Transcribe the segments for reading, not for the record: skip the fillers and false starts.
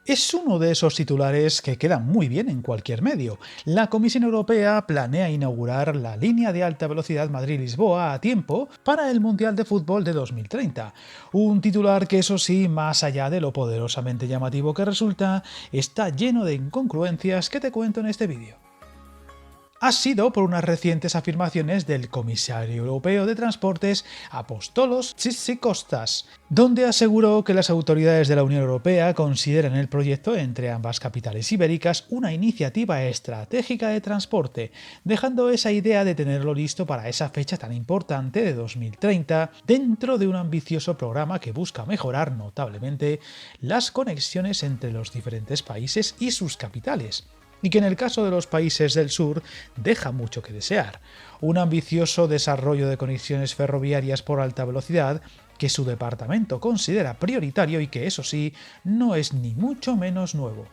Es uno de esos titulares que quedan muy bien en cualquier medio. La Comisión Europea planea inaugurar la línea de alta velocidad Madrid-Lisboa a tiempo para el Mundial de Fútbol de 2030. Un titular que, eso sí, más allá de lo poderosamente llamativo que resulta, está lleno de incongruencias que te cuento en este vídeo. Ha sido por unas recientes afirmaciones del comisario europeo de Transportes Apostolos Tzitzikostas, donde aseguró que las autoridades de la Unión Europea consideran el proyecto entre ambas capitales ibéricas una iniciativa estratégica de transporte, dejando esa idea de tenerlo listo para esa fecha tan importante de 2030 dentro de un ambicioso programa que busca mejorar notablemente las conexiones entre los diferentes países y sus capitales, y que en el caso de los países del sur deja mucho que desear. Un ambicioso desarrollo de conexiones ferroviarias por alta velocidad que su departamento considera prioritario y que, eso sí, no es ni mucho menos nuevo.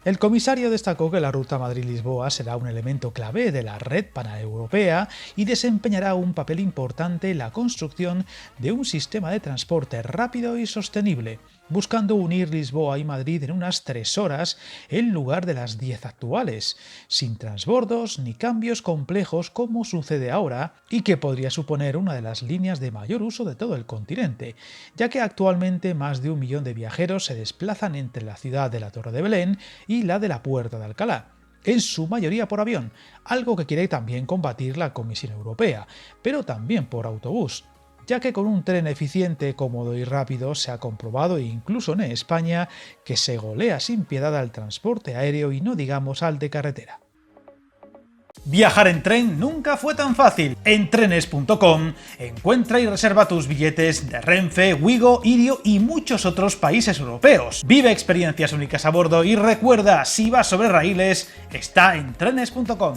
El comisario destacó que la ruta Madrid-Lisboa será un elemento clave de la red paneuropea y desempeñará un papel importante en la construcción de un sistema de transporte rápido y sostenible, buscando unir Lisboa y Madrid en unas 3 horas en lugar de las 10 actuales, sin transbordos ni cambios complejos como sucede ahora y que podría suponer una de las líneas de mayor uso de todo el continente, ya que actualmente más de 1 millón de viajeros se desplazan entre la ciudad de la Torre de Belén y la de la Puerta de Alcalá, en su mayoría por avión, algo que quiere también combatir la Comisión Europea, pero también por autobús, ya que con un tren eficiente, cómodo y rápido se ha comprobado, incluso en España, que se golea sin piedad al transporte aéreo y no digamos al de carretera. Viajar en tren nunca fue tan fácil. En trenes.com encuentra y reserva tus billetes de Renfe, Wigo, Irio y muchos otros países europeos. Vive experiencias únicas a bordo y recuerda, si vas sobre raíles, está en trenes.com.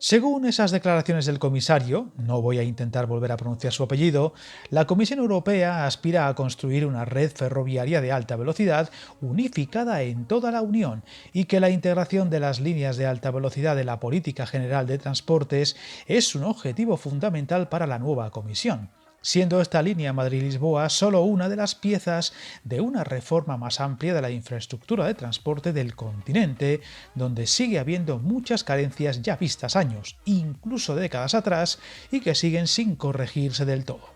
Según esas declaraciones del comisario, no voy a intentar volver a pronunciar su apellido, la Comisión Europea aspira a construir una red ferroviaria de alta velocidad unificada en toda la Unión y que la integración de las líneas de alta velocidad de la política general de transportes es un objetivo fundamental para la nueva Comisión, siendo esta línea Madrid-Lisboa solo una de las piezas de una reforma más amplia de la infraestructura de transporte del continente, donde sigue habiendo muchas carencias ya vistas años, incluso décadas atrás, y que siguen sin corregirse del todo.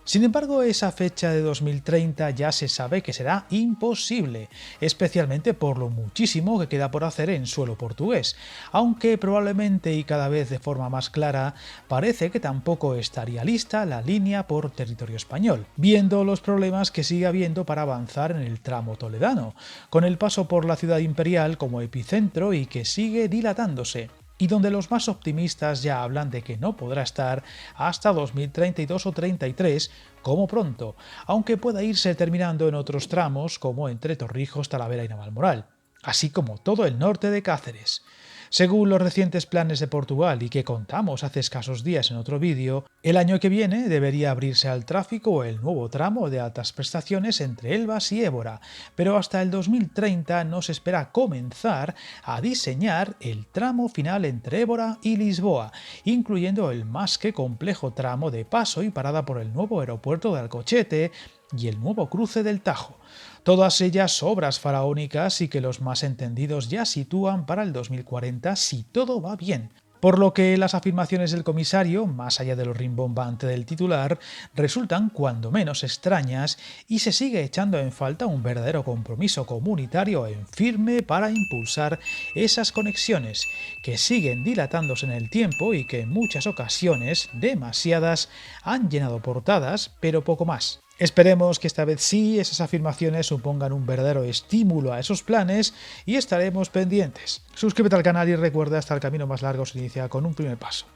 Sin embargo, esa fecha de 2030 ya se sabe que será imposible, especialmente por lo muchísimo que queda por hacer en suelo portugués, aunque probablemente y cada vez de forma más clara, parece que tampoco estaría lista la línea por territorio español, viendo los problemas que sigue habiendo para avanzar en el tramo toledano, con el paso por la ciudad imperial como epicentro y que sigue dilatándose, y donde los más optimistas ya hablan de que no podrá estar hasta 2032 o 33 como pronto, aunque pueda irse terminando en otros tramos como entre Torrijos, Talavera y Navalmoral, así como todo el norte de Cáceres. Según los recientes planes de Portugal y que contamos hace escasos días en otro vídeo, el año que viene debería abrirse al tráfico el nuevo tramo de altas prestaciones entre Elvas y Évora, pero hasta el 2030 no se espera comenzar a diseñar el tramo final entre Évora y Lisboa, incluyendo el más que complejo tramo de paso y parada por el nuevo aeropuerto de Alcochete y el nuevo cruce del Tajo. Todas ellas obras faraónicas y que los más entendidos ya sitúan para el 2040 si todo va bien. Por lo que las afirmaciones del comisario, más allá de lo rimbombante del titular, resultan cuando menos extrañas y se sigue echando en falta un verdadero compromiso comunitario en firme para impulsar esas conexiones, que siguen dilatándose en el tiempo y que en muchas ocasiones, demasiadas, han llenado portadas, pero poco más. Esperemos que esta vez sí esas afirmaciones supongan un verdadero estímulo a esos planes y estaremos pendientes. Suscríbete al canal y recuerda hasta el camino más largo se inicia con un primer paso.